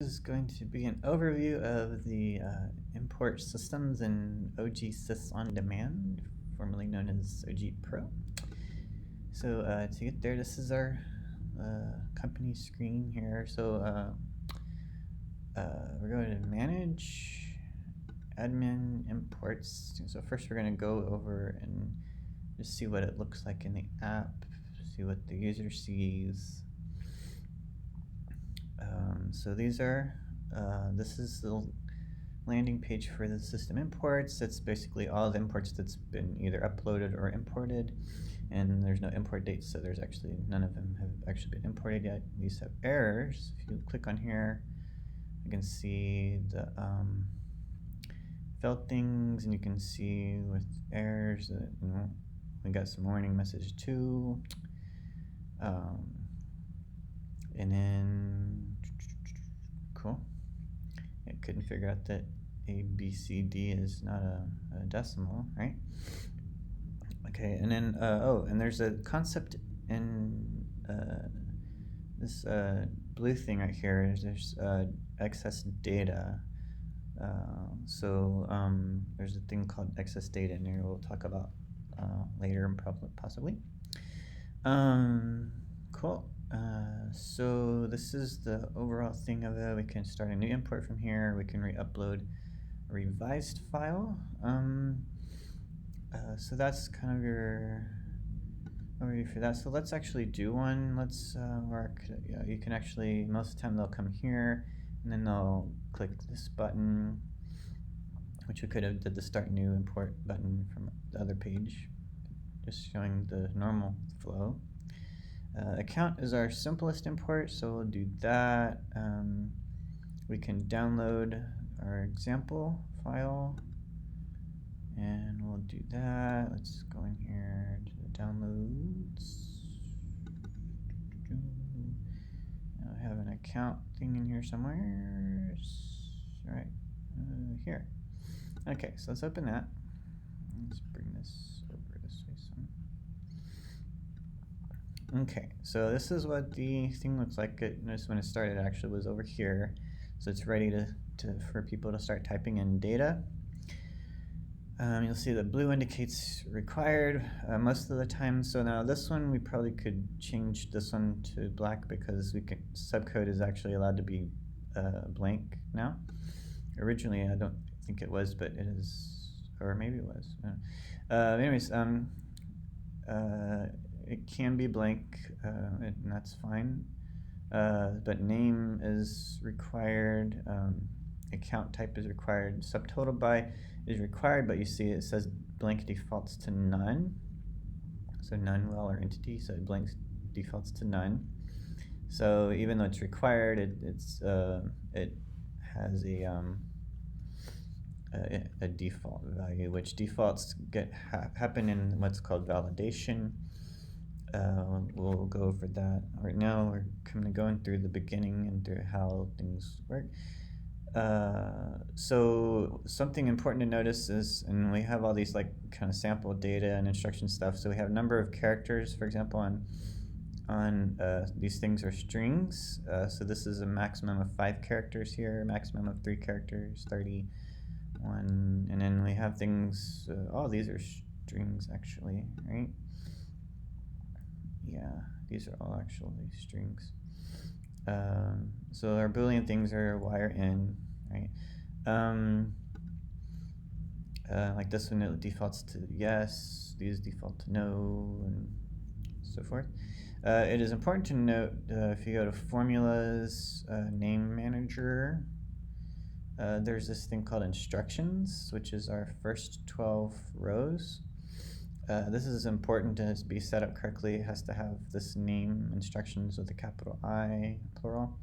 This is going to be an overview of the import systems in OGSys On Demand, formerly known as OG Pro. So to get there, this is our company screen here. So we're going to manage admin imports. So first we're going to go over and just see what it looks like in the app, see what the user sees. So these are, this is the landing page for the system imports. It's basically all the imports that's been either uploaded or imported, and there's no import dates, so there's actually none of them have actually been imported yet. These have errors. If you click on here, you can see the failed things, and you can see with errors that we got some warning message too. And then cool. It couldn't figure out that A, B, C, D is not a decimal, right? Okay, and then, and there's a concept in this blue thing right here. There's excess data. There's a thing called excess data in here we'll talk about later, possibly. Cool. So this is the overall thing of it. We can start a new import from here. We can re-upload a revised file. So that's kind of your overview for that. So let's actually do one. Let's work. Yeah, you can actually, most of the time they'll come here, and then they'll click this button, which we could have did the start new import button from the other page, just showing the normal flow. Account is our simplest import, so we'll do that. We can download our example file, and we'll do that. Let's go in here to the downloads. I have an account thing in here somewhere. Right here. Okay, so let's open that. Let's bring this over this way some. Okay, so this is what the thing looks like. Notice when it started, it actually was over here. So it's ready for people to start typing in data. You'll see the blue indicates required most of the time. So now this one, we probably could change this one to black because subcode is actually allowed to be blank now. Originally, I don't think it was, but it is, or maybe it was. Anyways, it can be blank, and that's fine. But name is required. Account type is required. Subtotal by is required, but you see it says blank defaults to none. So none well or entity, so blank defaults to none. So even though it's required, it has a default value, which defaults happen in what's called validation. We'll go over that. Right now we're kind of going through the beginning and through how things work. So something important to notice is, and we have all these like kind of sample data and instruction stuff. So we have a number of characters, for example, on these things are strings. So this is a maximum of 5 characters here, maximum of 3 characters, 31, and then we have things. All these are strings actually, right? Yeah, these are all actually strings. So our Boolean things are wire in, right? Like this one, it defaults to yes, these default to no, and so forth. It is important to note, if you go to formulas, name manager, there's this thing called instructions, which is our first 12 rows. This is important to be set up correctly. It has to have this name instructions with a capital I, plural.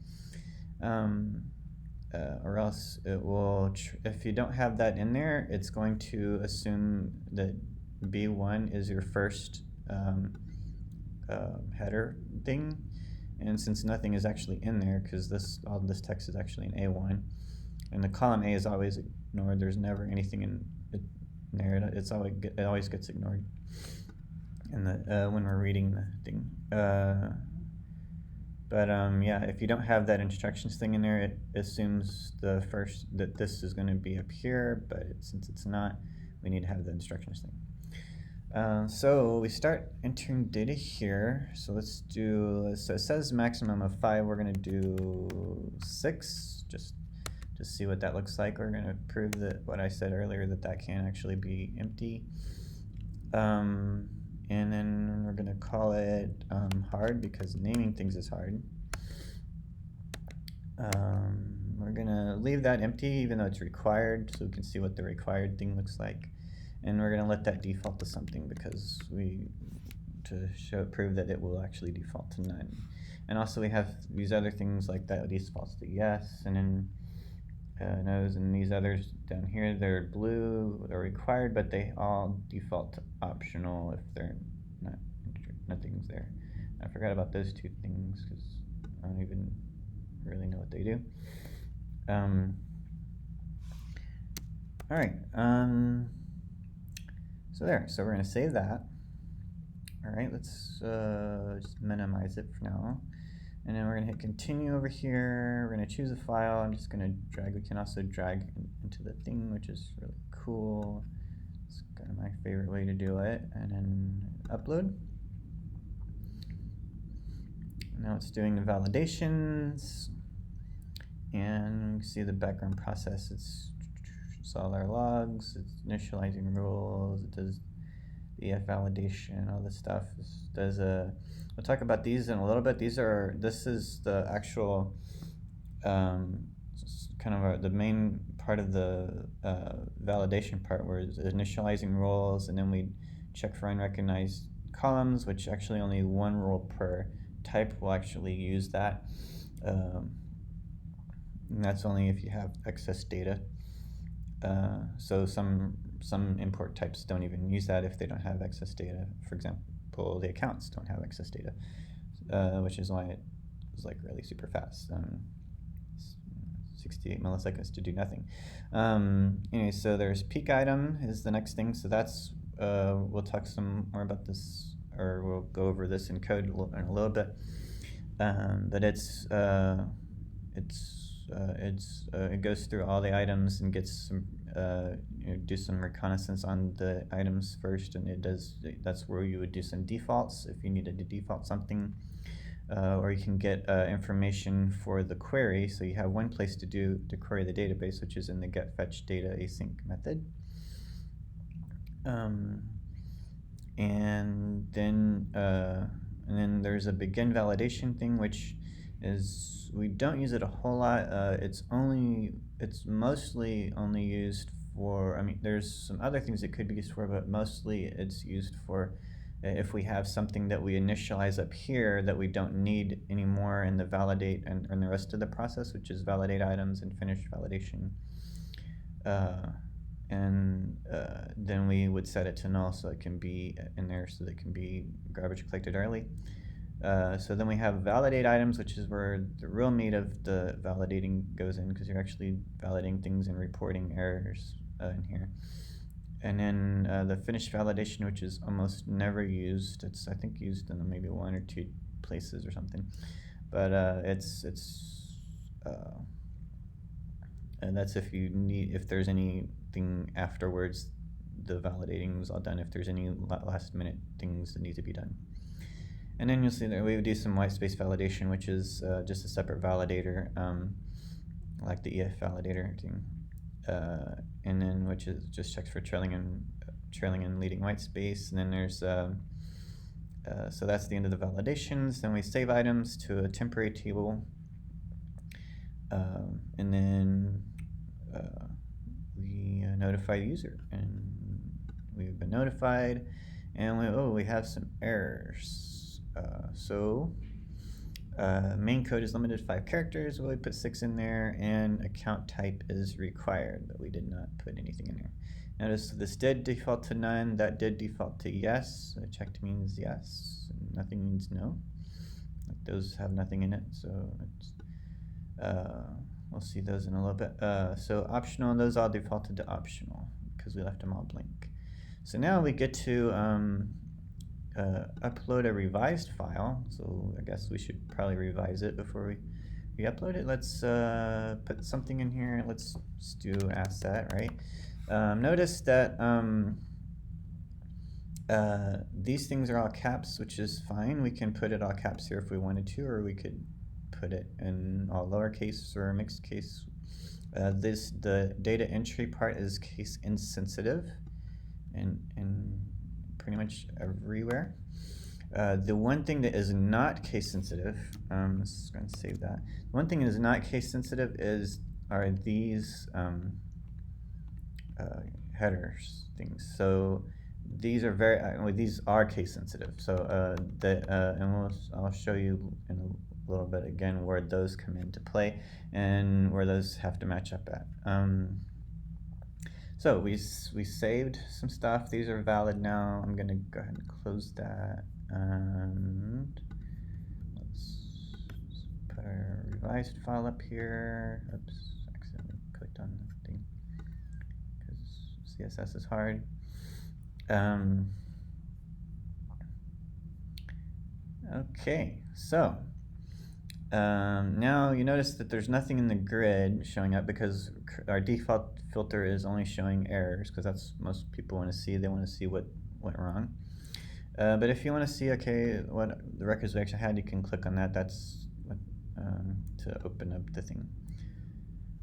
Or else it will, if you don't have that in there, it's going to assume that B1 is your first header thing. And since nothing is actually in there, because all this text is actually in A1, and the column A is always ignored, there's never anything in there. It always gets ignored. And when we're reading the thing, But yeah, if you don't have that instructions thing in there, it assumes that this is going to be up here, but since it's not, we need to have the instructions thing. So we start entering data here. So let's do, so it says maximum of 5. We're going to do 6, just to see what that looks like. We're going to prove that what I said earlier, that can actually be empty. And then we're going to call it hard, because naming things is hard. We're going to leave that empty even though it's required, so we can see what the required thing looks like. And we're going to let that default to something, because prove that it will actually default to none. And also we have these other things like that defaults to yes, and then nose, and these others down here, they're blue, they're required, but they all default to optional if they're nothing's there. I forgot about those two things because I don't even really know what they do. All right. So we're going to save that. All right, let's just minimize it for now. And then we're going to hit continue over here. We're going to choose a file. I'm just going to drag. We can also drag into the thing, which is really cool. It's kind of my favorite way to do it. And then upload. Now it's doing the validations. And you see the background process. It's all our logs. It's initializing rules. It does the EF validation, all this stuff. We'll talk about these in a little bit. This is the actual the main part of the validation part, where it's initializing rules, and then we check for unrecognized columns, which actually only one rule per type will actually use that. And that's only if you have excess data. So some import types don't even use that if they don't have excess data. For example, the accounts don't have excess data, which is why it was like really super fast. 68 milliseconds to do nothing. Anyway, so there's peak item is the next thing. So that's we'll talk some more about this, or we'll go over this in code in a little bit. But it goes through all the items and gets some do some reconnaissance on the items first, and that's where you would do some defaults if you needed to default something, or you can get information for the query. So you have one place to query the database, which is in the get fetch data async method. And then there's a begin validation thing, which is, we don't use it a whole lot. It's mostly only used for, there's some other things it could be used for, but mostly it's used for if we have something that we initialize up here that we don't need anymore in the validate and the rest of the process, which is validate items and finish validation. Then we would set it to null, so it can be in there, so that it can be garbage collected early. So then we have validate items, which is where the real meat of the validating goes in, because you're actually validating things and reporting errors in here. And then the finished validation, which is almost never used. It's, I think, used in maybe 1 or 2 places or something. But and that's if there's anything afterwards, the validating is all done, if there's any last minute things that need to be done. And then you'll see that we would do some white space validation, which is just a separate validator, like the EF validator thing. And then which is just checks for trailing and leading white space. And then there's so that's the end of the validations. Then we save items to a temporary table, and then we notify the user, and we've been notified, and we have some errors. Main code is limited to 5 characters. We put 6 in there, and account type is required, but we did not put anything in there. Notice this did default to none. That did default to yes. Checked means yes. Nothing means no. Like those have nothing in it, so it's, we'll see those in a little bit. So optional, those all defaulted to optional because we left them all blank. So now we get to upload a revised file. So I guess we should probably revise it before we upload it. Let's put something in here. Let's do asset, right? Notice that these things are all caps, which is fine. We can put it all caps here if we wanted to, or we could put it in all lowercase or mixed case. The data entry part is case insensitive and pretty much everywhere. The one thing that is not case sensitive, let's go and save that. The one thing that is not case sensitive are these headers things. So these are these are case sensitive. So I'll show you in a little bit again where those come into play and where those have to match up at. So we saved some stuff. These are valid now. I'm going to go ahead and close that. And let's put our revised file up here. Oops, accidentally clicked on the thing because CSS is hard. Okay, so now you notice that there's nothing in the grid showing up because our default filter is only showing errors, because that's most people want to see. They want to see what went wrong. But if you want to see, okay, what the records we actually had, you can click on that. That's what, to open up the thing.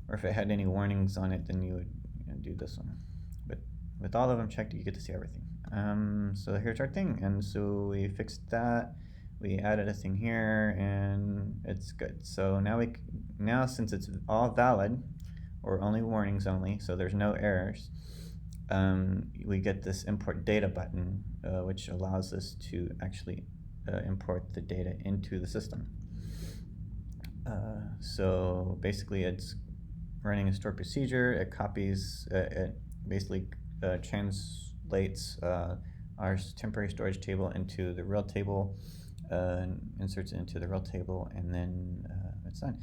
Or if it had any warnings on it, then you would do this one. But with all of them checked, you get to see everything. So here's our thing, and so we fixed that. We added a thing here, and it's good. So now since it's all valid, or only warnings only, so there's no errors, we get this import data button, which allows us to actually import the data into the system. So basically it's running a stored procedure. It copies, it basically translates our temporary storage table into the real table, inserts it into the real table, and then it's done.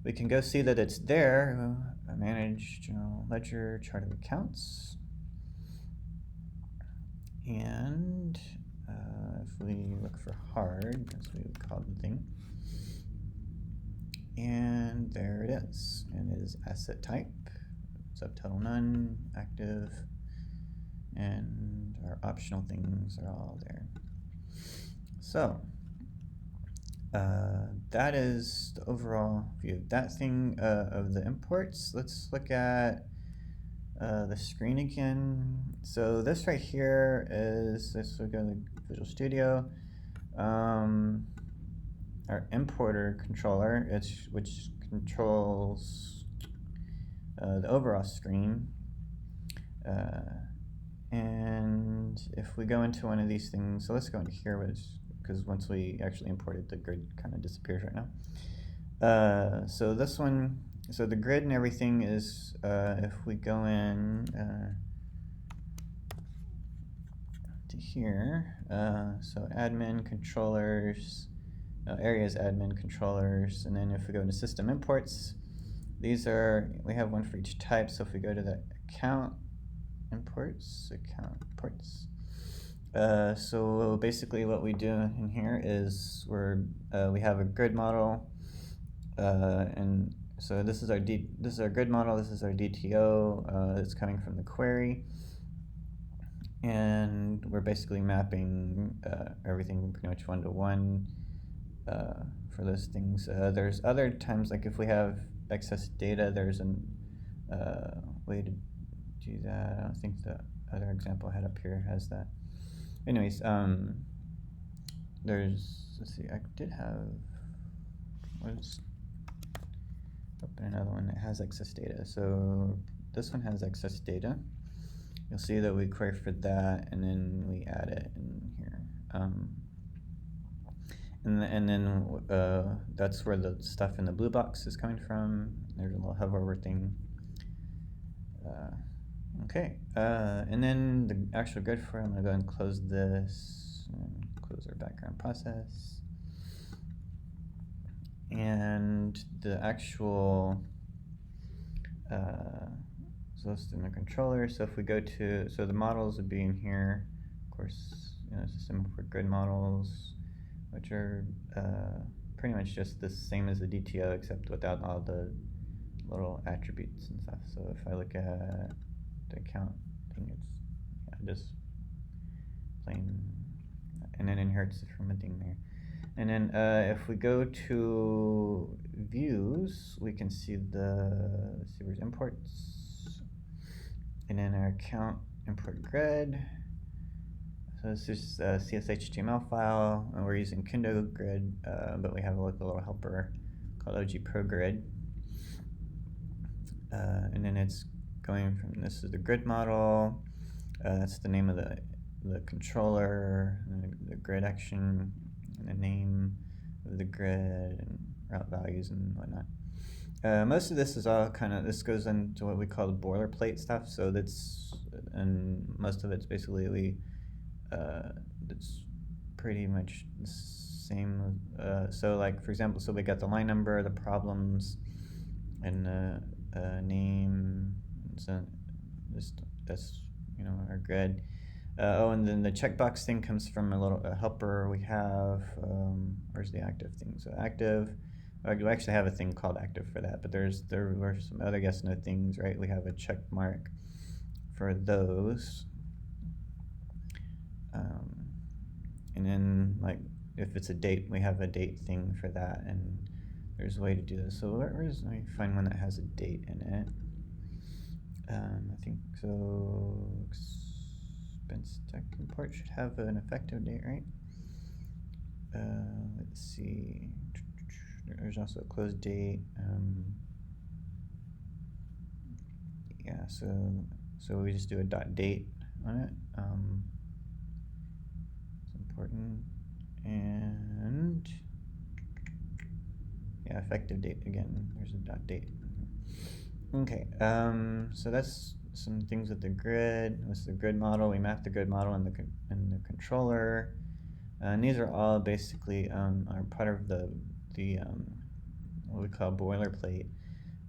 We can go see that it's there. Manage general ledger, chart of accounts. And if we look for hard, as we would call the thing, and there it is. And it is asset type, subtotal none, active, and our optional things are all there. So that is the overall view of that thing, of the imports. Let's look at the screen again. So this right here is, let's look at the Visual Studio. Our importer controller, which controls the overall screen. And if we go into one of these things, so let's go into here, because once we actually import it, the grid kind of disappears right now. So this one, so the grid and everything is, if we go in to here, so admin controllers, areas admin controllers, and then if we go into system imports, these are, we have one for each type. So if we go to the account imports, so basically what we do in here is we have a grid model, and so this is our grid model, this is our DTO, it's coming from the query, and we're basically mapping everything pretty much one-to-one for those things. There's other times, like if we have excess data, there's a way to do that. I don't think the other example I had up here has that. Anyways, let's see, I did have, let's open another one that has excess data. So this one has excess data. You'll see that we query for that, and then we add it in here. And then that's where the stuff in the blue box is coming from. There's a little hover over thing. Okay, and then the actual grid for it, I'm going to go ahead and close this, and close our background process. And the actual, so it's in the controller. So if we go to, so the models would be in here. Of course, system for grid models, which are pretty much just the same as the DTO except without all the little attributes and stuff. So if I look at the account thing, it's just plain, and it inherits from a thing there. And then if we go to views, we can see let's see where's imports, and then our account import grid. So this is a CSHTML file, and we're using Kendo Grid, but we have a little helper called OG Pro Grid. And then it's going from, this is the grid model, that's the name of the controller, and the grid action, and the name of the grid, and route values and whatnot. Most of this is all this goes into what we call the boilerplate stuff, so and most of it's basically it's pretty much the same. So like, for example, so we got the line number, the problems, and the name, so that's our grid. And then the checkbox thing comes from a helper we have. Where's the active thing? So active, we actually have a thing called active for that, but there were some other yes no things, right? We have a check mark for those. And then like if it's a date, we have a date thing for that, and there's a way to do this. So let me find one that has a date in it. I think so. Expense tech import should have an effective date, right? Let's see. There's also a close date. Yeah, so we just do a .date on it. It's important. And yeah, effective date again. There's a .date. Okay, so that's some things with the grid. This is the grid model. We map the grid model in the controller, and these are all basically are part of the what we call boilerplate,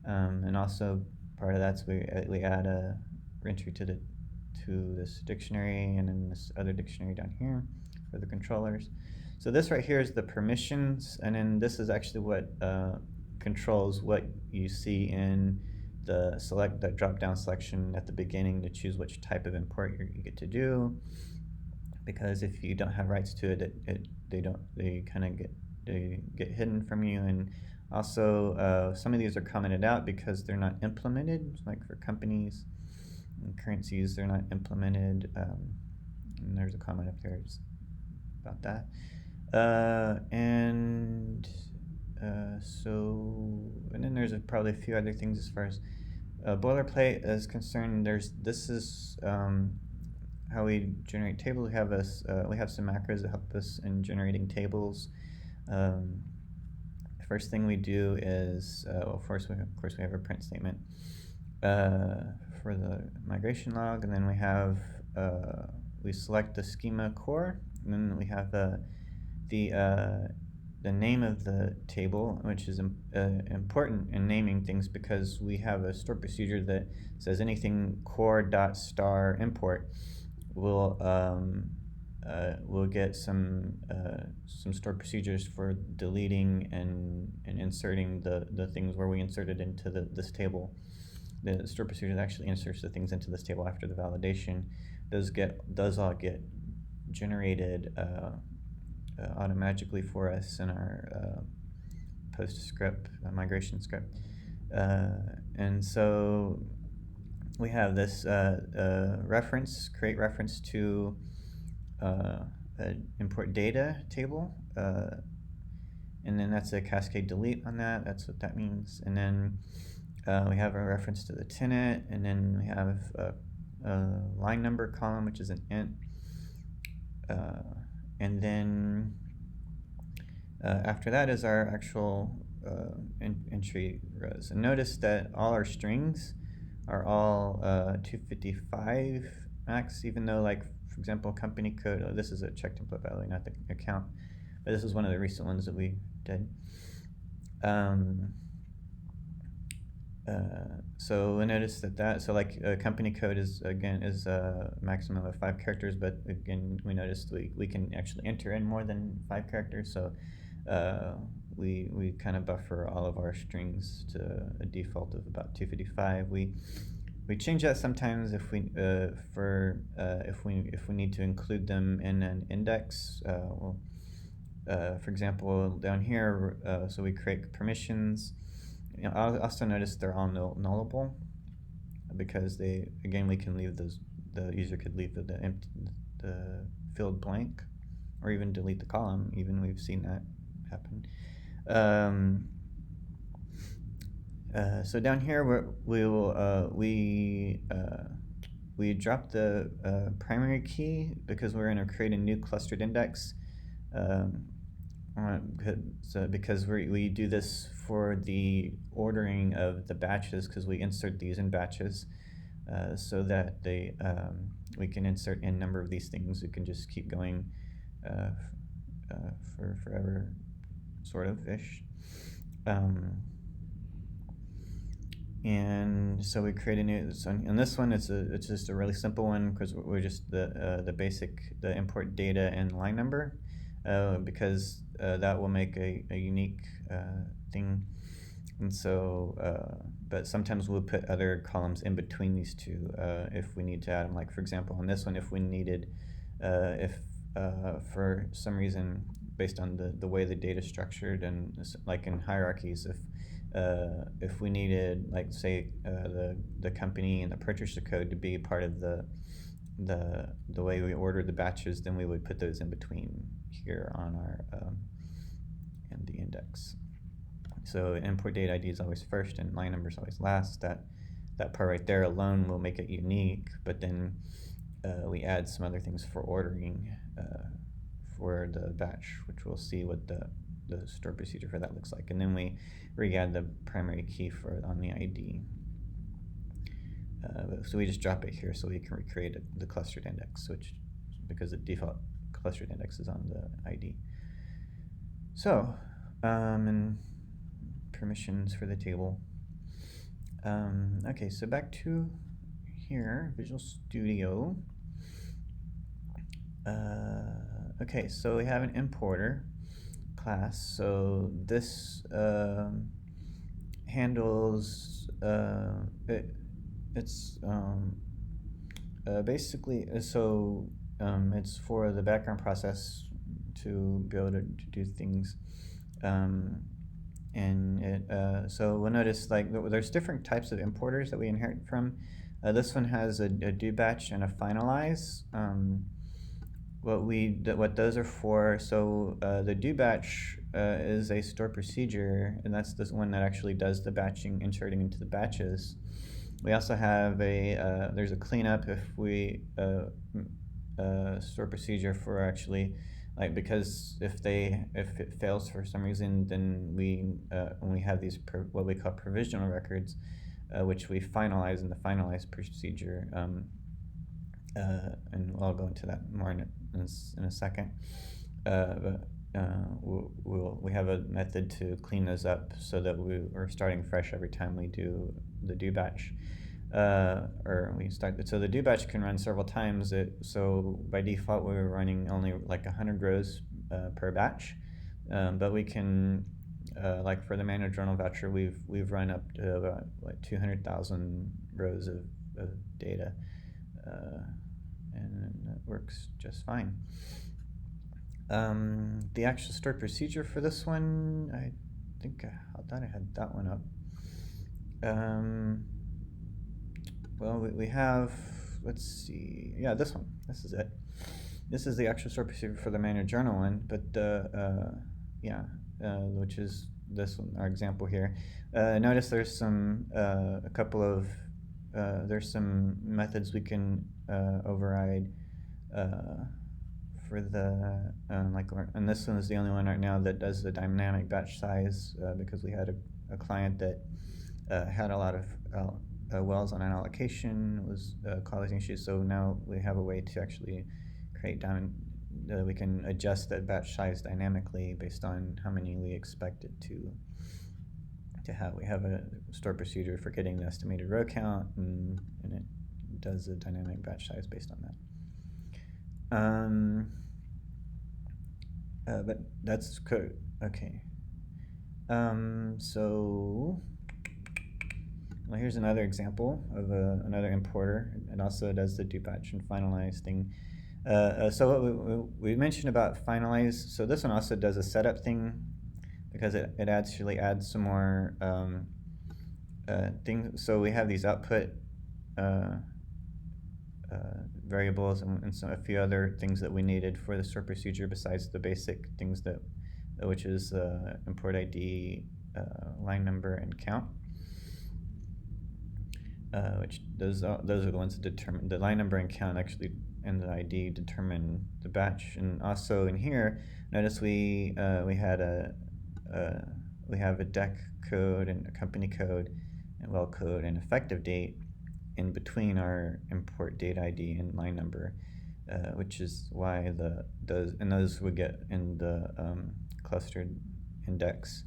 and also part of that's we add a entry to this dictionary, and then this other dictionary down here for the controllers. So this right here is the permissions, and then this is actually what controls what you see in the drop-down selection at the beginning to choose which type of import you get to do. Because if you don't have rights to it, they kind of get hidden from you. And also some of these are commented out because they're not implemented, like for companies and currencies, they're not implemented. And there's a comment up there about that. And then there's probably a few other things as far as boilerplate is concerned. This is how we generate tables. We have some macros that help us in generating tables. First thing we do is, of course we have a print statement for the migration log, and then we select the schema core, and then we have the name of the table, which is important in naming things because we have a store procedure that says anything core.star import will get some store procedures for deleting and inserting the things where we inserted into this table. The store procedure actually inserts the things into this table after the validation. Does all get generated automatically for us in our post script, migration script. And so we have this create reference to import data table, and then that's a cascade delete on that. That's what that means. And then we have a reference to the tenant, and then we have a line number column, which is an int. And then after that is our actual entry rows. And notice that all our strings are all 255 max, even though, like, for example, company code, this is a check template, by the way, not the account, but this is one of the recent ones that we did. So we notice so like company code is again is a maximum of 5 characters, but again we noticed we can actually enter in more than 5 characters. So we kind of buffer all of our strings to a default of about 255. We change that sometimes if we if we need to include them in an index. For example, down here, so we create permissions. I also notice they're all nullable because we can leave those. The user could leave the field blank, or even delete the column. Even we've seen that happen. So down here we drop the primary key because we're going to create a new clustered index. So because we do this for the ordering of the batches, because we insert these in batches, so that we can insert in number of these things. We can just keep going for forever, sort of ish. And so we create a new. So in this one, it's just a really simple one because we're just the import data and line number, because that will make a unique thing. And so, but sometimes we'll put other columns in between these two if we need to add them. Like for example, on this one, if we needed, for some reason, based on the way the data is structured, and like in hierarchies, if we needed, like say, the company and the purchaser code to be part of the way we order the batches, then we would put those in between here on our in the index. So import date ID is always first and line number is always last. That part right there alone will make it unique, but then we add some other things for ordering for the batch, which we'll see what the store procedure for that looks like. And then we re-add the primary key on the ID. So we just drop it here so we can recreate the clustered index, because the default clustered index is on the ID. So, and permissions for the table. Okay, so back to here, Visual Studio. Okay, so we have an importer class. So this handles it's basically it's for the background process to be able to do things, and so we'll notice like there's different types of importers that we inherit from. This one has a do batch and a finalize. What those are for, so the do batch is a store procedure, and that's the one that actually does the batching, inserting into the batches. We also have there's a cleanup if we store procedure for actually, like, because if it fails for some reason, then when we have these what we call provisional records, which we finalize in the finalize procedure, and I'll go into that more in a second. But we have a method to clean those up so that we're starting fresh every time we do the do batch. Or we start. So the do batch can run several times. So by default, we were running only like 100 rows per batch, but we can, like for the manual journal voucher, we've run up to about 200,000 rows of data, and it works just fine. The actual store procedure for this one, I thought I had that one up. Well, we have, let's see, yeah, this one. This is it. This is the actual store procedure for the manual journal one, but which is this one, our example here. Notice there's a couple of there's some methods we can override for the and this one is the only one right now that does the dynamic batch size, because we had a client that had a lot of wells on an allocation, was causing issues. So now we have a way to actually create we can adjust that batch size dynamically based on how many we expect it to we have a store procedure for getting the estimated row count, and it does a dynamic batch size based on that. But that's code. Okay. So well, here's another example of another importer. It also does the do batch and finalize thing. So what we mentioned about finalize, so this one also does a setup thing, because it actually adds some more things. So we have these output variables and a few other things that we needed for the store procedure besides the basic things that, which is import ID, line number, and count. Which those are the ones that determine the line number and count actually, and the ID determine the batch. And also in here, notice we have a DEC code and a company code and well code and effective date in between our import date ID and line number, which is why those would get in the clustered index,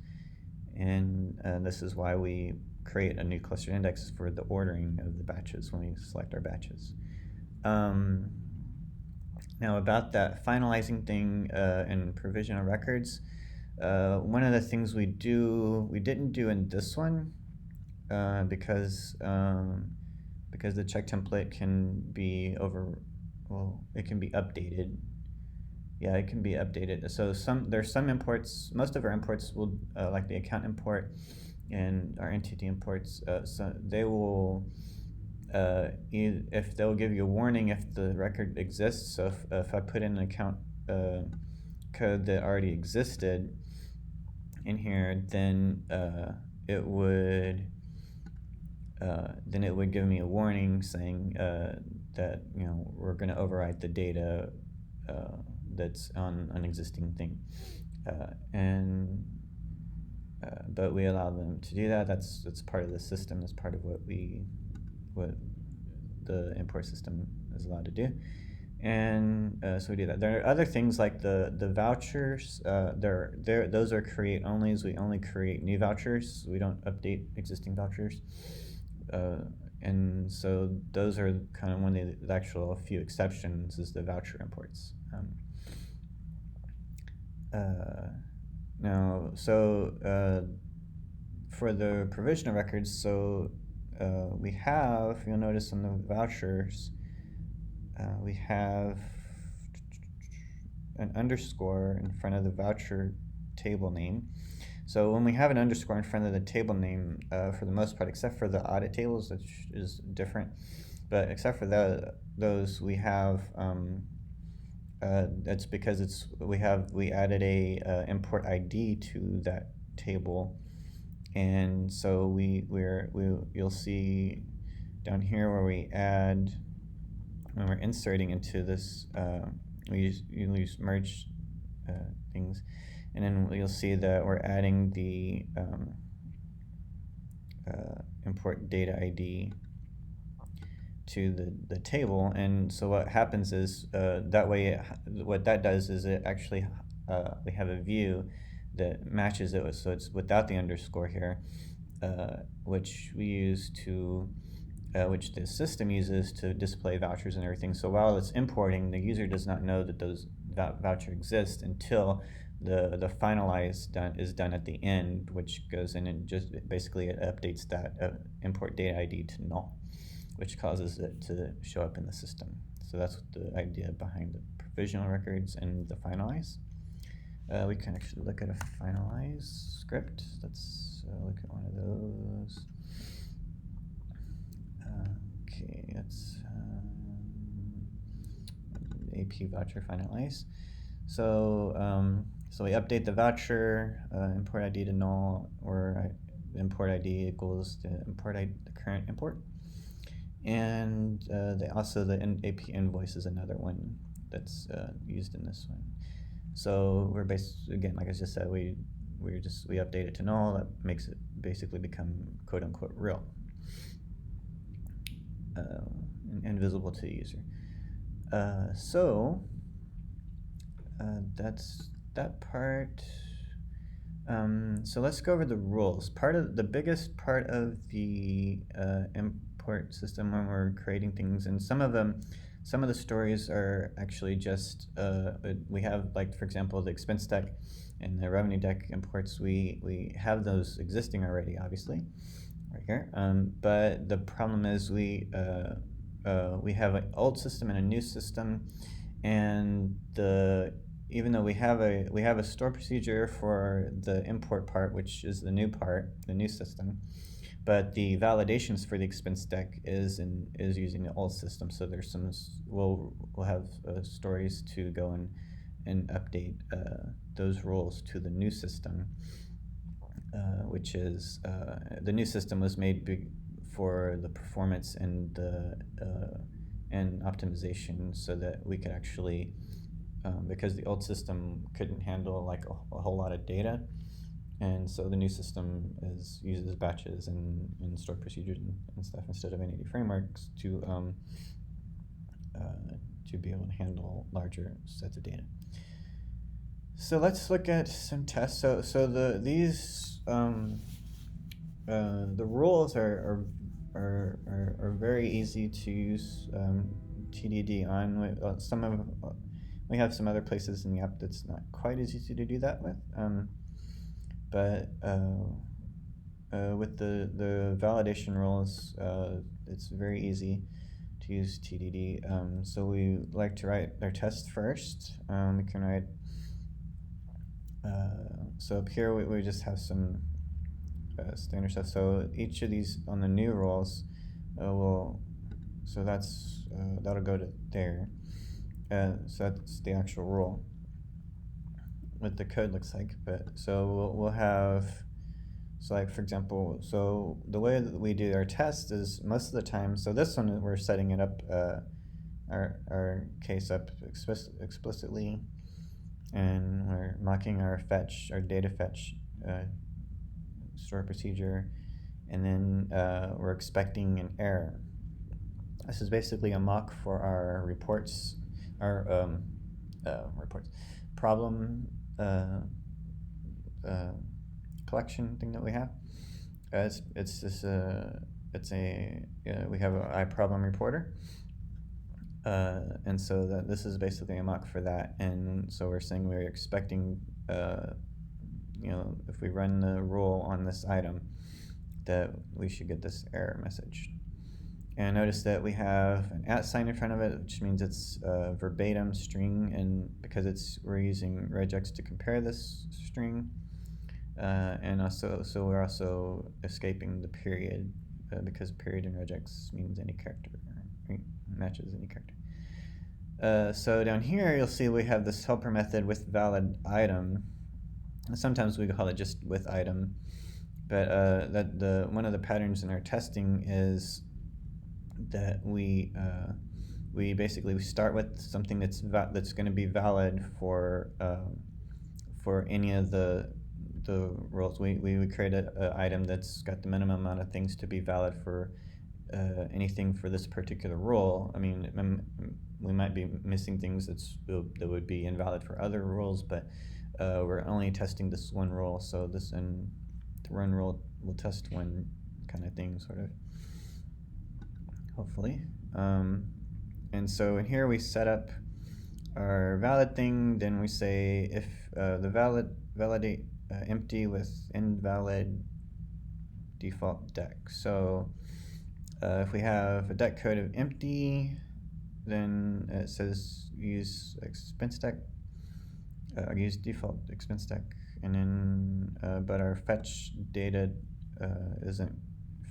and this is why we create a new clustered index for the ordering of the batches when we select our batches. Now about that finalizing thing and provision of records, one of the things we didn't do in this one, because the check template can be it can be updated. Yeah, it can be updated. So there's some imports, most of our imports will, like the account import and our entity imports, so they will, if they'll give you a warning if the record exists. So if I put in an account code that already existed in here, then it would give me a warning saying that we're going to overwrite the data that's on an existing thing, but we allow them to do that. That's part of the system. That's part of what the import system is allowed to do, and so we do that. There are other things like the vouchers. Those are create onlys. We only create new vouchers. We don't update existing vouchers. And so those are kind of one of the actual few exceptions is the voucher imports. Now, so for the provision of records, so we have, you'll notice in the vouchers, we have an underscore in front of the voucher table name. So when we have an underscore in front of the table name, for the most part, except for the audit tables, which is different, but except for those, we have, that's because we added a import ID to that table, and so you'll see down here where we add, when we're inserting into this, we use merge things. And then you'll see that we're adding the import data ID to the table. And so what happens is, that way, what that does is it actually, we have a view that matches it, so it's without the underscore here, which we use to, which the system uses to display vouchers and everything. So while it's importing, the user does not know that those voucher exists until the finalize is done at the end, which goes in and just basically it updates that import data ID to null, which causes it to show up in the system. So that's the idea behind the provisional records and the finalize. We can actually look at a finalize script. Let's look at one of those. Okay, that's AP voucher finalize. So so we update the voucher, import ID to null, or import ID equals the current import, and the AP invoice is another one that's used in this one. So we're again, like I just said, we update it to null. That makes it basically become quote unquote real, and visible to the user. So that's that part. So let's go over the rules. The biggest part of the import system when we're creating things, and some of the stories are actually just, we have, like, for example, the expense deck and the revenue deck imports, we have those existing already, obviously, right here. But the problem is we have an old system and a new system, and even though we have a store procedure for the import part, which is the new part, the new system, but the validations for the expense deck is using the old system. So there's we'll have stories to go and update those rules to the new system, which is the new system was made for the performance and optimization, so that we could actually, because the old system couldn't handle like a whole lot of data, and so the new system uses batches and stored procedures and stuff instead of NAD frameworks to be able to handle larger sets of data. So let's look at some tests. So the rules are very easy to use TDD on. We have some other places in the app that's not quite as easy to do that with. But with the validation rules, it's very easy to use TDD. So we like to write our test first. We can write. So up here we just have some standard stuff. So each of these on the new rules so that'll go to there. So that's the actual rule, what the code looks like. But so we'll have, so like, for example, so the way that we do our test is most of the time, so this one we're setting it up, our case up explicitly, and we're mocking our data fetch store procedure, and then we're expecting an error. This is basically a mock for our reports, problem collection thing that we have. We have an iProblem reporter, and so this is basically a mock for that. And so we're saying we're expecting, if we run the rule on this item, that we should get this error message. And notice that we have an @ sign in front of it, which means it's a verbatim string, and because we're using regex to compare this string, and also, so we're also escaping the period, because period in regex means any character, matches any character. So down here you'll see we have this helper method with valid item. Sometimes we call it just with item, but one of the patterns in our testing is that we basically start with something that's going to be valid for any of the roles. We create an item that's got the minimum amount of things to be valid for anything for this particular role. I mean, we might be missing things that would be invalid for other roles, but we're only testing this one role. So the run rule will test one kind of thing, sort of, hopefully. And so in here we set up our valid thing. Then we say if the validate empty with invalid default deck. So if we have a deck code of empty, then it says use expense deck, use default expense deck, and then but our fetch data isn't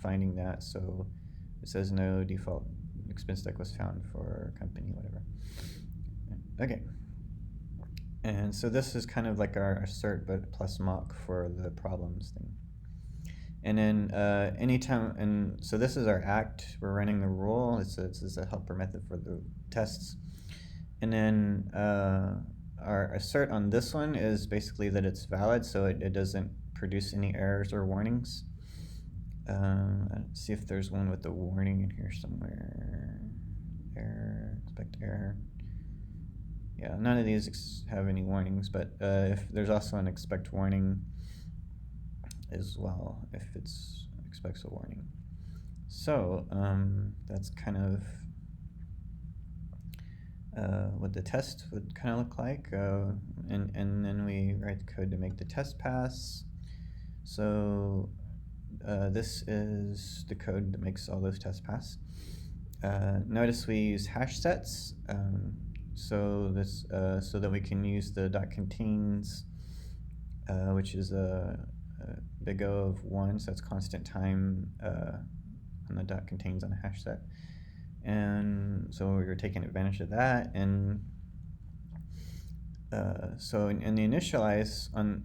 finding that, so it says no default expense deck was found for company, whatever. Okay. And so this is kind of like our assert but plus mock for the problems thing. And then anytime, and so this is our act. We're running the rule. It's a helper method for the tests. And then our assert on this one is basically that it's valid, so it doesn't produce any errors or warnings. Let's see if there's one with the warning in here somewhere. Error, expect error. Yeah, none of these have any warnings, but if there's also an expect warning, as well if it expects a warning. So that's kind of what the test would kind of look like, and then we write the code to make the test pass. So this is the code that makes all those tests pass. Notice we use hash sets, so that we can use the .contains, which is a big O of 1, so that's constant time on the .contains on a hash set. And so we were taking advantage of that, and so in the initialize, on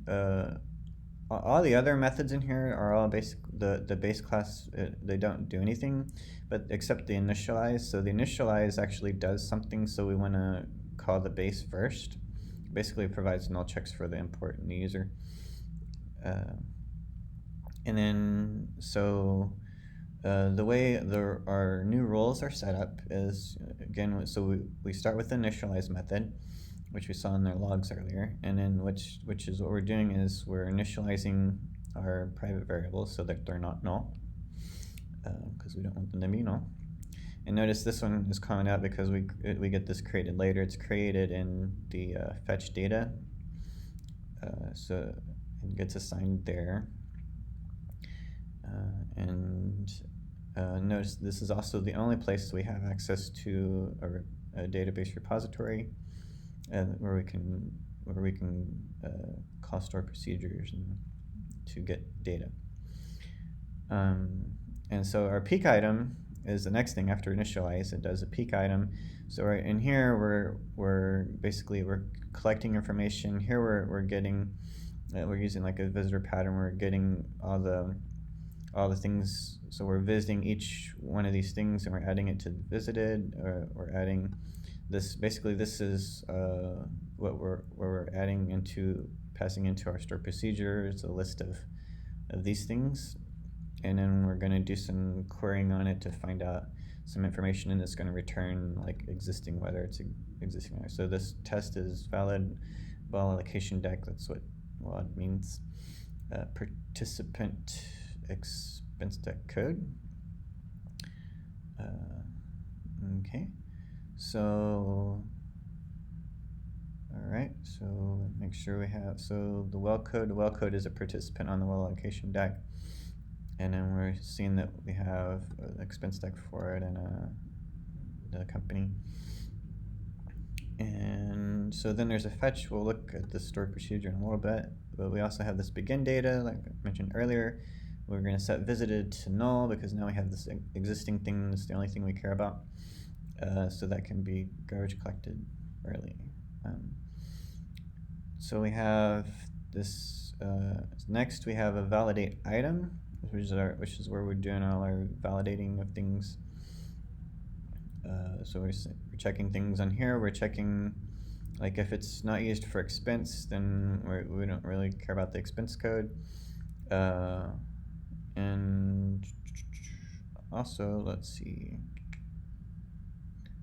all the other methods in here are all basic. The base class, they don't do anything, but except the initialize. So the initialize actually does something, so we want to call the base first. Basically, it provides null checks for the import and the user. And then, so the way our new roles are set up is, again, so we start with the initialize method, which we saw in their logs earlier, and then which is what we're doing is we're initializing our private variables so that they're not null, because we don't want them to be null. And notice this one is calling out because we get this created later. It's created in the fetch data, so it gets assigned there. And notice this is also the only place we have access to a database repository where we can call store procedures to get data. And so our peak item is the next thing after initialize. It does a peak item. So right in here we're collecting information. Here we're getting we're using like a visitor pattern. We're getting all the things. So we're visiting each one of these things and we're adding it to visited. We're adding this. Basically, this is what we're adding into, passing into our store procedure. It's a list of these things. And then we're going to do some querying on it to find out some information, and it's going to return like existing, whether it's existing. So this test is valid ball allocation deck. That's what it means. Participant expense deck code. Okay. So all right. So make sure we have the well code is a participant on the well allocation deck. And then we're seeing that we have an expense deck for it and the company. And so then there's a fetch. We'll look at the stored procedure in a little bit. But we also have this begin data, like I mentioned earlier. We're going to set visited to null because now we have this existing thing. That's the only thing we care about. So that can be garbage collected early. So we have this. Next, we have a validate item, which is where we're doing all our validating of things. So we're checking things on here. We're checking, like, if it's not used for expense, then we don't really care about the expense code. And also, let's see.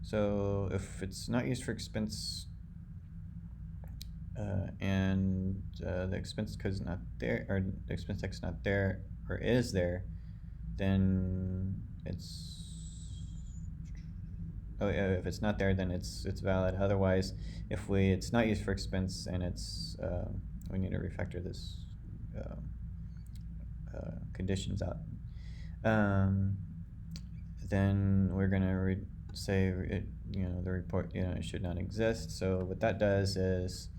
So if it's not used for expense, and the expense code is not there, or the expense text is not there, or is there, then it's, if it's not there, then it's valid. Otherwise, if it's not used for expense and it's we need to refactor this conditions out, then we're gonna say it, the report, it should not exist. So what that does is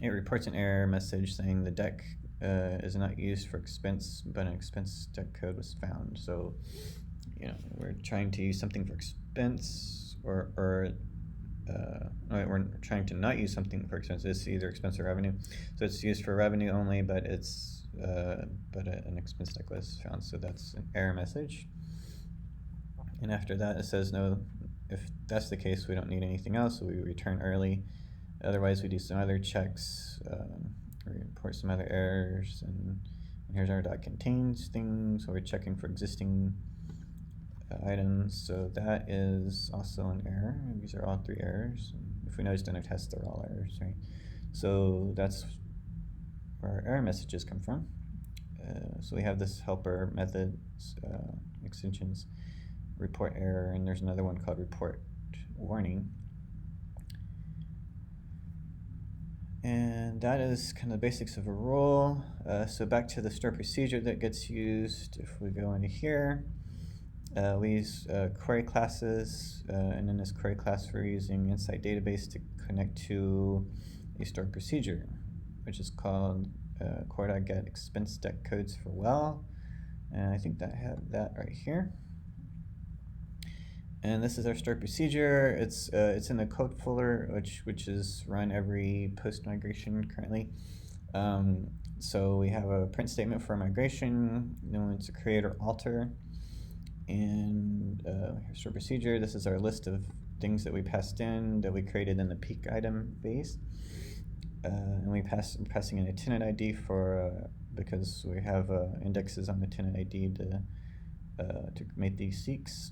it reports an error message saying the deck is not used for expense, but an expense deck code was found. So we're trying to use something for expense, or we're trying to not use something for expense. It's either expense or revenue. So it's used for revenue only, but it's an expense deck was found. So that's an error message. And after that, it says no. If that's the case, we don't need anything else. So we return early. Otherwise, we do some other checks, we report some other errors, and here's our .contains thing. So we're checking for existing items. So that is also an error. These are all 3 errors. If we noticed in our test, they're all errors, right? So that's where our error messages come from. so we have this helper methods extensions, report error, and there's another one called report warning. And that is kind of the basics of a rule. So back to the store procedure that gets used. If we go into here, we use query classes, and in this query class we're using Insight Database to connect to a store procedure, which is called core.get expense deck codes for well. And I think that I have that right here. And this is our store procedure. It's in the code folder, which is run every post migration currently. So we have a print statement for migration, then it's a create or alter, and here's store procedure. This is our list of things that we passed in that we created in the peak item base, and we're passing in a tenant ID for because we have indexes on the tenant ID to make these seeks.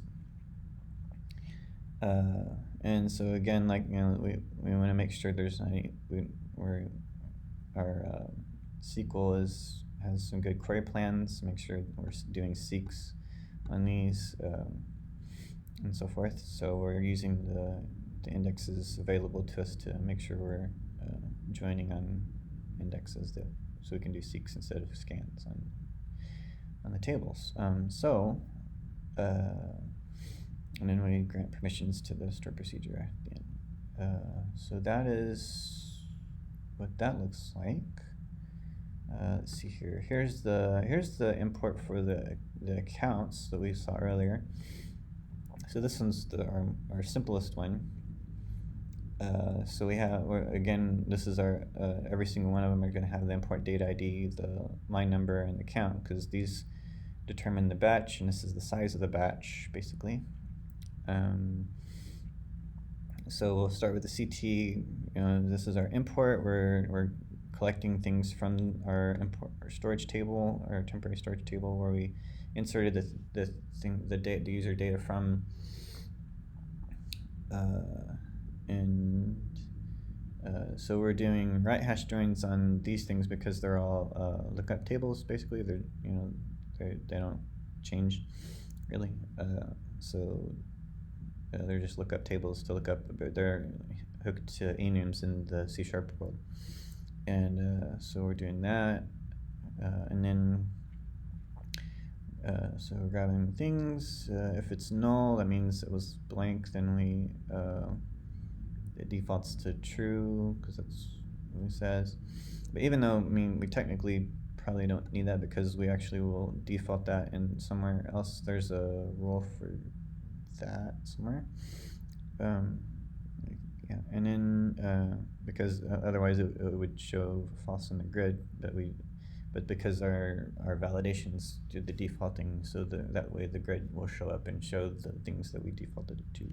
And so again, like, you know, we want to make sure there's any our SQL has some good query plans. Make sure we're doing seeks on these and so forth. So we're using the indexes available to us to make sure we're joining on indexes so we can do seeks instead of scans on the tables. And then we grant permissions to the store procedure at the end. So that is what that looks like. Let's see here. Here's the import for the accounts that we saw earlier. So this one's our simplest one. So we have, again, this is our every single one of them are going to have the import date ID, the line number, and the count, because these determine the batch, and this is the size of the batch basically. So we'll start with the CT. This is our import. We're collecting things from our storage table, our temporary storage table, where we inserted the user data from, so we're doing right hash joins on these things because they're all lookup tables. Basically, they don't change really. So they're just lookup tables to look up. They're hooked to enums in the C# world, and so we're doing that, and then so we're grabbing things. If it's null, that means it was blank. Then it defaults to true because that's what it says. But even though, I mean, we technically probably don't need that because we actually will default that in somewhere else. There's a rule for that somewhere. Yeah, and then because otherwise it would show false in the grid but because our validations do the defaulting, so that way the grid will show up and show the things that we defaulted it to.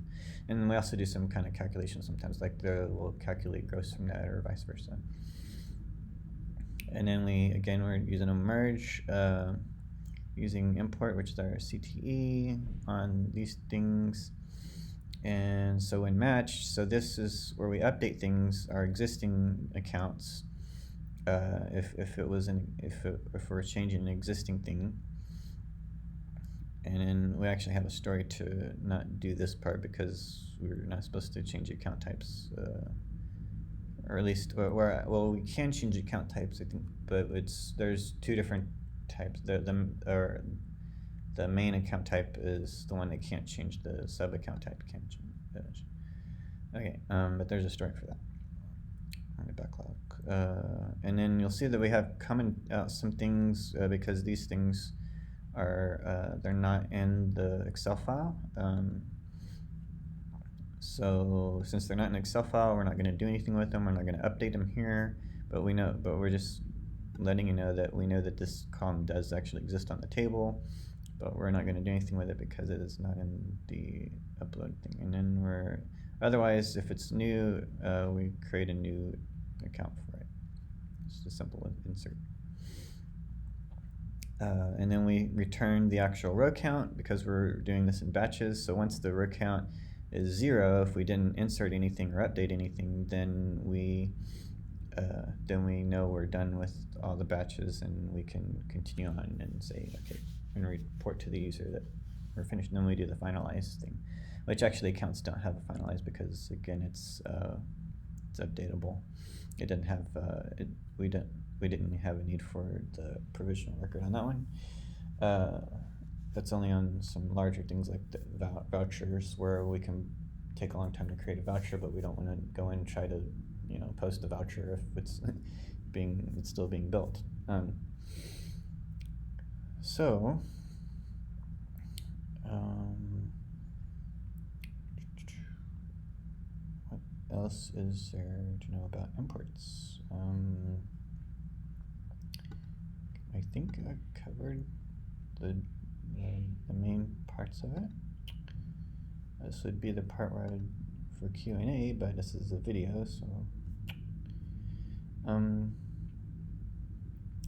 And we also do some kind of calculation sometimes, like we'll calculate gross from net or vice versa. And then we're using a merge, using import, which is our CTE on these things. And so in match, so this is where we update things, our existing accounts, if we're changing an existing thing. And then we actually have a story to not do this part because we're not supposed to change account types, or at least, well, we can change account types, I think, but there's two different types. The main account type is the one that can't change. The sub account type can't change. Okay, but there's a story for that on the backlog. And then you'll see that we have coming out some things because these things are they're not in the Excel file. So since they're not in an Excel file, we're not going to do anything with them. We're not going to update them here, but we're just letting you know that we know that this column does actually exist on the table, but we're not going to do anything with it because it is not in the upload thing. And then otherwise, if it's new, we create a new account for it. It's a simple insert. And then we return the actual row count because we're doing this in batches. So once the row count is 0, if we didn't insert anything or update anything, then we then we know we're done with all the batches, and we can continue on and say, okay, we're going to report to the user that we're finished. And then we do the finalize thing, which actually accounts don't have a finalize because, again, it's updatable. It didn't have we didn't have a need for the provisional record on that one. That's only on some larger things like the vouchers, where we can take a long time to create a voucher, but we don't want to go in and try to post a voucher if it's still being built. So what else is there to know about imports? I think I covered the main parts of it. This would be the part where for Q&A, but this is a video, so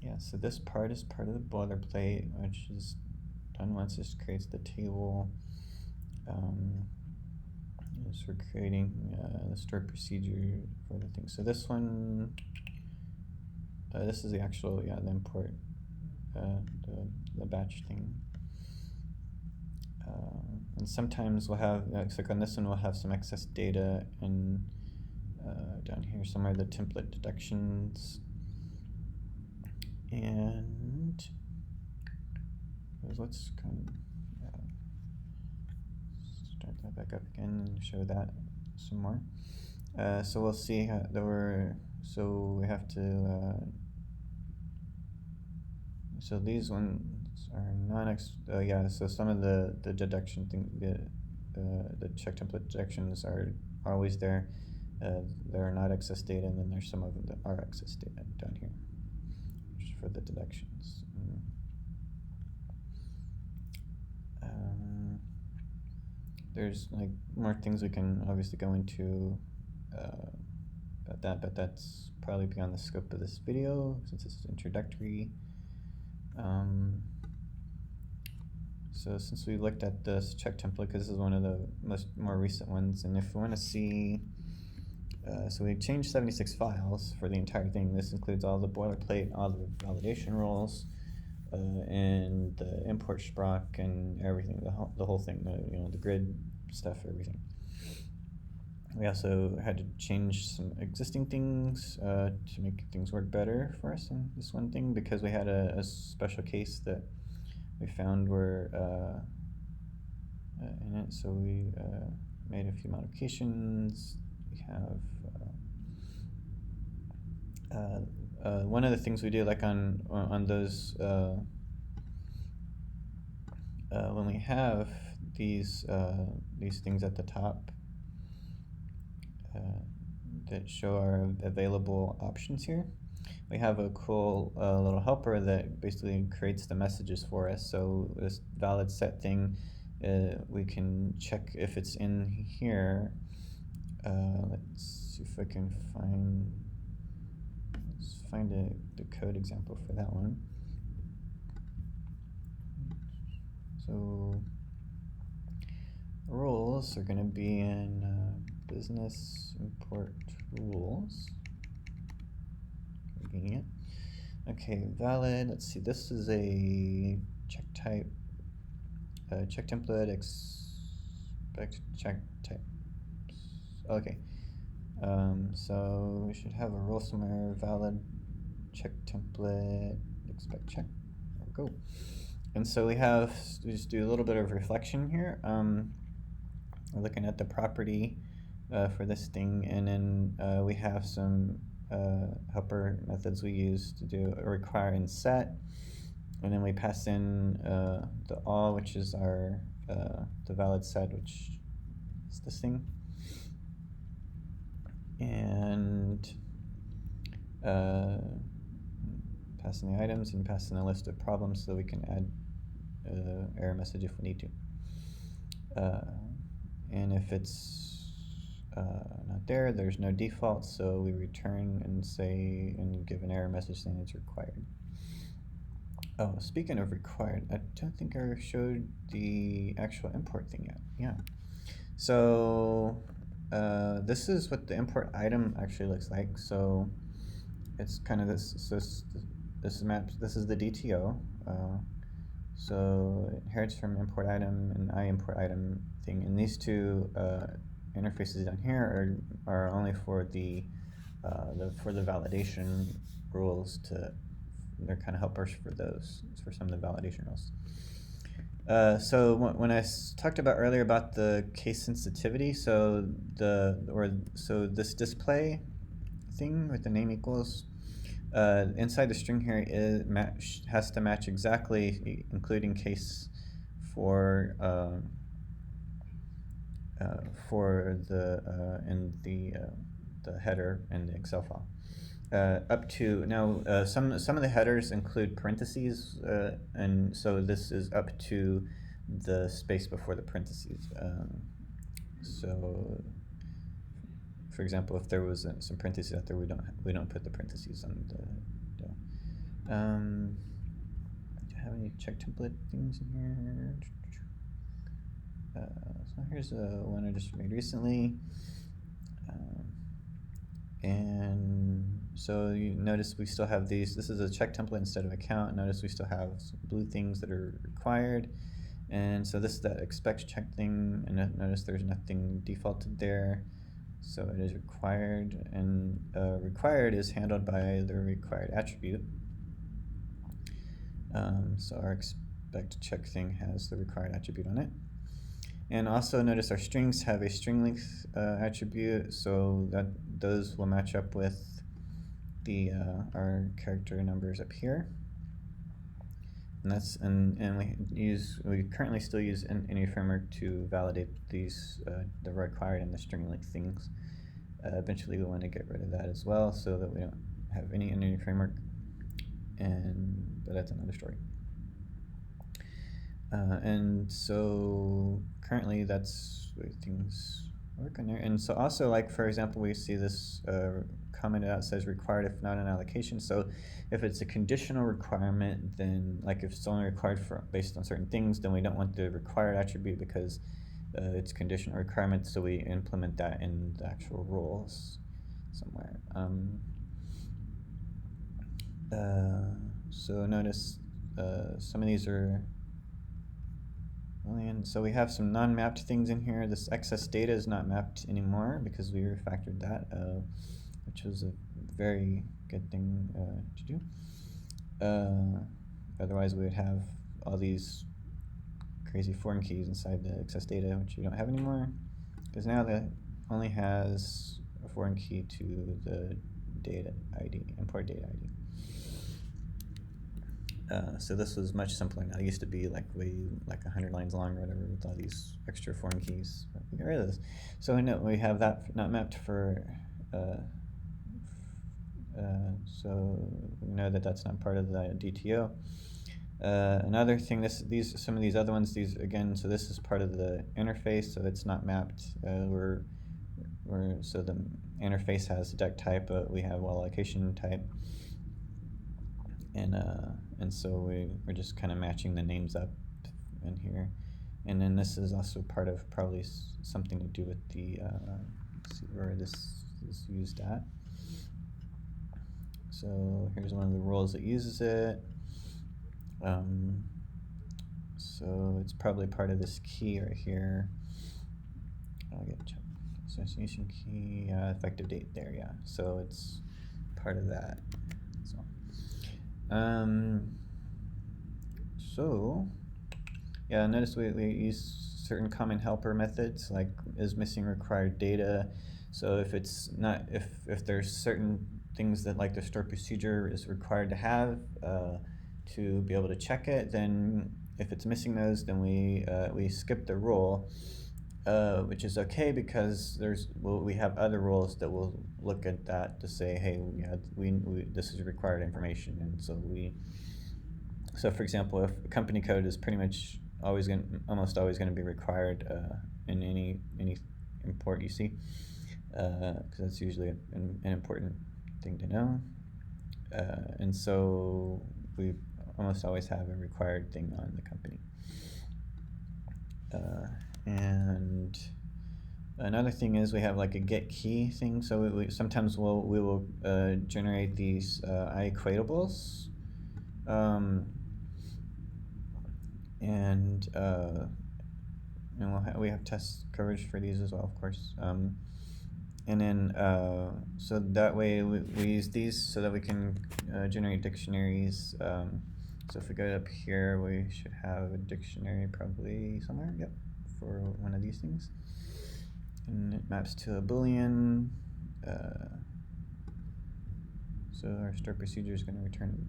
yeah, so this part is part of the boilerplate, which is done once. This creates the table. As we're creating the stored procedure for the thing. So this one, this is the actual, the import, the batch thing. And sometimes we'll have, like on this one, we'll have some excess data, and down here somewhere the template deductions. And let's kind of start that back up again and show that some more. So we'll see how we have to, so these ones are yeah, so some of the deduction thing, the check template deductions are always there. They're not excess data, and then there's some of them that are excess data down here for the deductions. There's like more things we can obviously go into about that, but that's probably beyond the scope of this video since it's introductory. So since we looked at this check template, because this is one of the more recent ones, and if we want to see, so we changed 76 files for the entire thing. This includes all the boilerplate, all the validation rules, and the import sprock and everything, the whole thing, the grid stuff, everything. We also had to change some existing things to make things work better for us in this one thing, because we had a special case that we found were in it. So we made a few modifications. We have one of the things we do, like on those when we have these things at the top that show our available options here, we have a cool little helper that basically creates the messages for us. So this valid set thing, we can check if it's in here. Let's see if I can find the code example for that one. So rules are going to be in business import rules. Convenient. Okay, valid. Let's see. This is a check type, check template, expect check type. Okay. So we should have a rule somewhere. Valid check template, expect check. There we go. And so we just do a little bit of reflection here. We're looking at the property for this thing, and then we have some helper methods we use to do a require and set, and then we pass in the all, which is our the valid set, which is this thing, and pass in the items and pass in a list of problems so we can add error message if we need to. And if it's not there, there's no default, so we return and say and give an error message saying it's required. Oh, speaking of required, I don't think I showed the actual import thing yet. Yeah. So this is what the import item actually looks like. So it's kind of this. So this is map. This is the DTO. So it inherits from import item and import item thing. And these two interfaces down here are only for the validation rules. They're kind of helpers for those, for some of the validation rules. So when I talked about earlier about the case sensitivity, so this display thing with the name equals, inside the string here has to match exactly, including case for the header and the Excel file. Up to now, some of the headers include parentheses, and so this is up to the space before the parentheses. So, for example, if there was some parentheses out there, we don't put the parentheses on the. Do I have any check template things in here? So here's one I just made recently, and so you notice we still have these. This is a check template instead of a count. Notice we still have some blue things that are required, and so this is that expect check thing. And notice there's nothing defaulted there, so it is required. And required is handled by the required attribute. So our expect check thing has the required attribute on it. And also notice our strings have a string length attribute, so that those will match up with the our character numbers up here. And that's we currently still use any framework to validate these the required and the string length things. Eventually we want to get rid of that as well, so that we don't have any framework. But that's another story. And so currently that's the way things work on there. And so also, like, for example, we see this commented out, says required if not an allocation. So if it's a conditional requirement, then like if it's only required based on certain things, then we don't want the required attribute because it's conditional requirement, so we implement that in the actual rules somewhere. So notice some of these are, and so we have some non-mapped things in here. This excess data is not mapped anymore because we refactored that, which was a very good thing to do. Otherwise we would have all these crazy foreign keys inside the excess data, which we don't have anymore, because now that only has a foreign key to the data ID, import data ID. So this was much simpler now. It used to be like 100 lines long or whatever with all these extra foreign keys. But we got rid of this. So we have that not mapped for. So we know that that's not part of the DTO. Another thing, some of these other ones, these again. So this is part of the interface, so it's not mapped. So the interface has deck type, but we have well allocation type. And so we're just kind of matching the names up in here. And then this is also part of probably something to do with the, let's see where this is used at. So here's one of the rules that uses it. So it's probably part of this key right here. I'll get association key, effective date there, yeah. So it's part of that. So yeah, notice we use certain common helper methods, like is missing required data. So if it's not, if there's certain things that like the store procedure is required to have to be able to check it, then if it's missing those, then we skip the rule, which is okay because we have other rules that will look at that to say, hey, yeah, this is required information, and so for example, if company code is pretty much almost always going to be required in any import you see, because that's usually an important thing to know, and so we almost always have a required thing on the company. And Another thing is we have like a get key thing. So sometimes we will generate these IEquatables. And we have test coverage for these as well, of course. And then so that way we use these so that we can generate dictionaries. So if we go up here, we should have a dictionary probably somewhere. Yep, for one of these things. And it maps to a Boolean. So our store procedure is going to return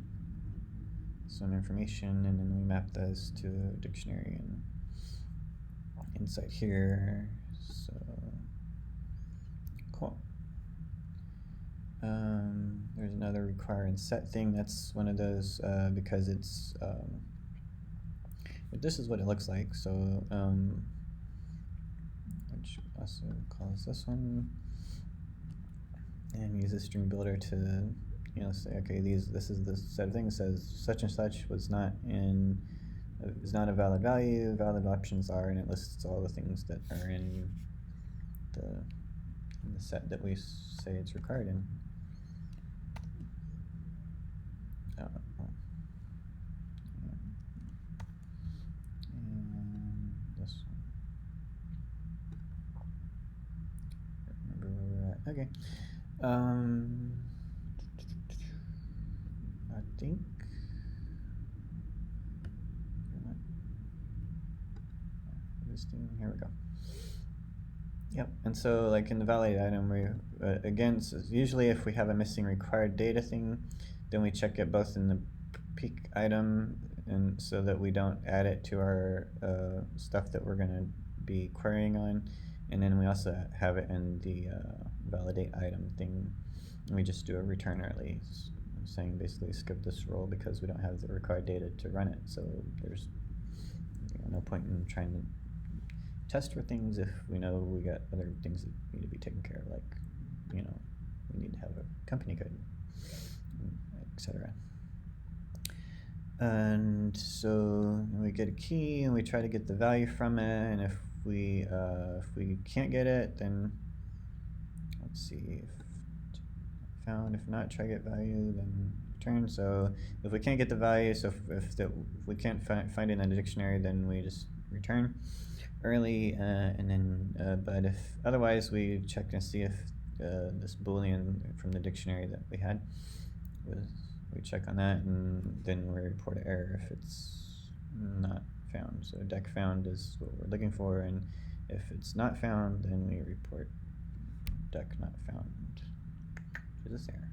some information, and then we map those to a dictionary and inside here. So cool. There's another require and set thing. That's one of those because it's this is what it looks like. So which also calls this one, and use a string builder to say, okay, this is the set of things that says such and such is not a valid value. Valid options are, and it lists all the things that are in the set that we say it's required in. And this one. Remember where we're at. Okay. I think here we go. Yep. And so like in the validate item, we again, so usually if we have a missing required data thing, then we check it both in the peak item and so that we don't add it to our stuff that we're going to be querying on, and then we also have it in the validate item thing, and we just do a return early, saying basically skip this roll because we don't have the required data to run it. So there's no point in trying to test for things if we know we got other things that need to be taken care of, like we need to have a company code, etc. And so we get a key and we try to get the value from it, and if we can't get it, then let's see, if found, if not, try get value, then return. So if we can't get the value, so if we can't find it in the dictionary, then we just return early, and then but if otherwise, we check and see if this Boolean from the dictionary that we had we check on that, and then we report an error if it's not found. So deck found is what we're looking for, and if it's not found, then we report deck not found to this error.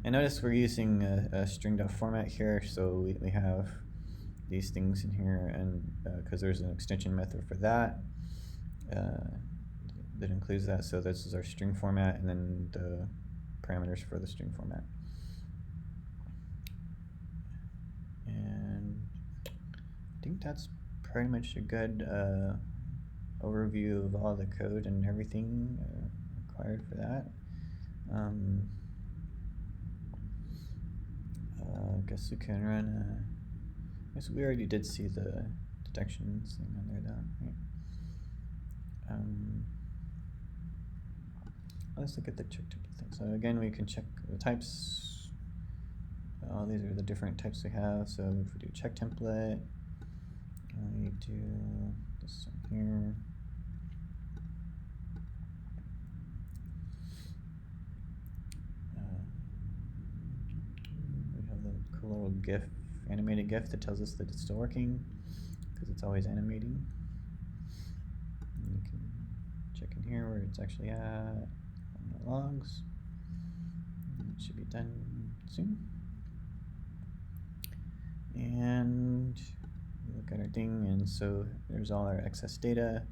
And notice we're using a string.format format here, so we have these things in here, and because there's an extension method for that that includes that. So this is our string format, and then the parameters for the string format. And I think that's pretty much a good overview of all the code and everything required for that. I guess we can run I guess we already did see the detections thing on there though, right? Let's look at the check template thing. So again, we can check the types. These are the different types we have. So if we do check template, we do this one here. We have the cool little GIF, animated GIF that tells us that it's still working because it's always animating. And you can check in here where it's actually at on the logs. It should be done soon. And we look at our thing, and so there's all our excess data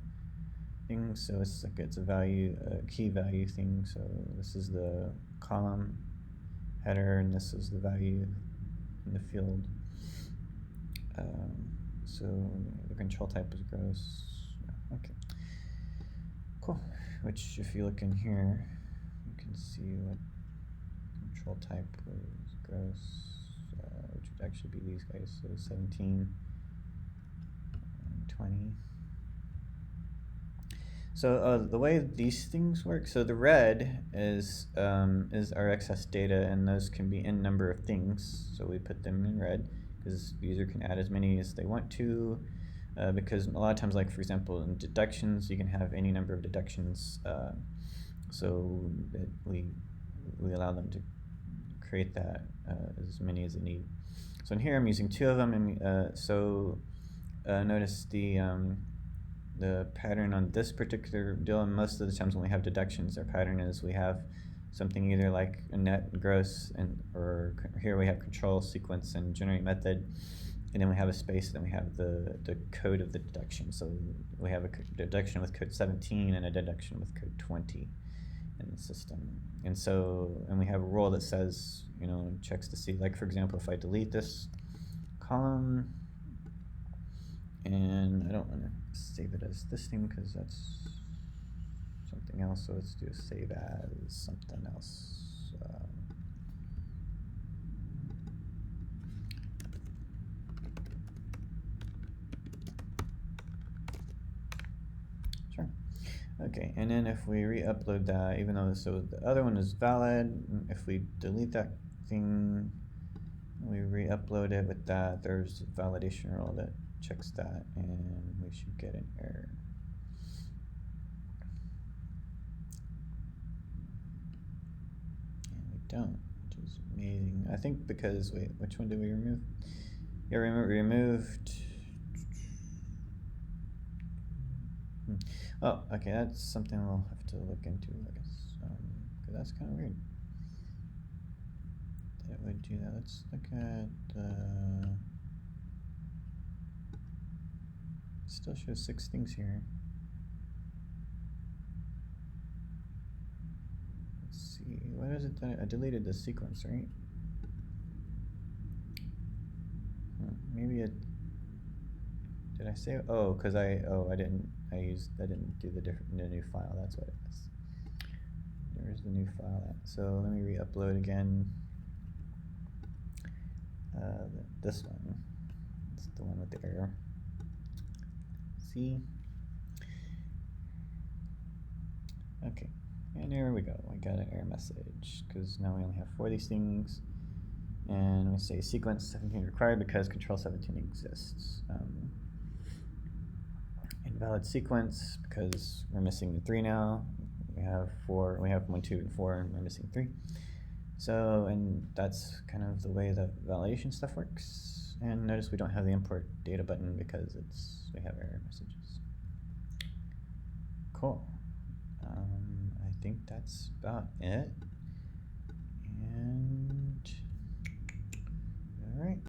things. So it's like it's a value, key value thing. So this is the column header, and this is the value in the field. So the control type is gross. Okay, cool. Which, if you look in here, you can see what control type was gross, which would actually be these guys. So 17 and 20. So the way these things work, so the red is our excess data, and those can be n number of things. So we put them in red because the user can add as many as they want to. Because a lot of times, like for example, in deductions, you can have any number of deductions. So that we allow them to create that as many as they need. So in here, I'm using 2 of them, and notice the pattern on this particular deal, and most of the times when we have deductions, our pattern is we have something either like a net, gross, or here we have control, sequence, and generate method, and then we have a space, and then we have the code of the deduction. So we have a deduction with code 17 and a deduction with code 20 in the system. And we have a rule that says, checks to see, like for example, if I delete this column, and I don't want to save it as this thing because that's something else, so let's do a save as something else. Sure. Okay, and then if we re-upload that, even though the other one is valid, if we delete that thing, we re-upload it with that, there's a validation rule that checks that, and we should get an error. And we don't, which is amazing. I think because, wait, which one did we remove? Yeah, removed. Oh, okay, that's something we'll have to look into, I guess, because that's kind of weird that it would do that. Let's look at it still shows 6 things here. Let's see, what is it that I deleted the sequence, right? Maybe it, did I say, oh, because I didn't do the new file, that's what it is. There's the new file at. So let me re-upload again. This one, it's the one with the error. See? Okay, and there we go. We got an error message because now we only have 4 of these things, and we say sequence 17 required because control 17 exists. Invalid sequence because we're missing the 3 now. We have 4. We have 1, 2, and 4, and we're missing 3. So, and that's kind of the way the validation stuff works. And notice we don't have the import data button because we have error messages. Cool. I think that's about it.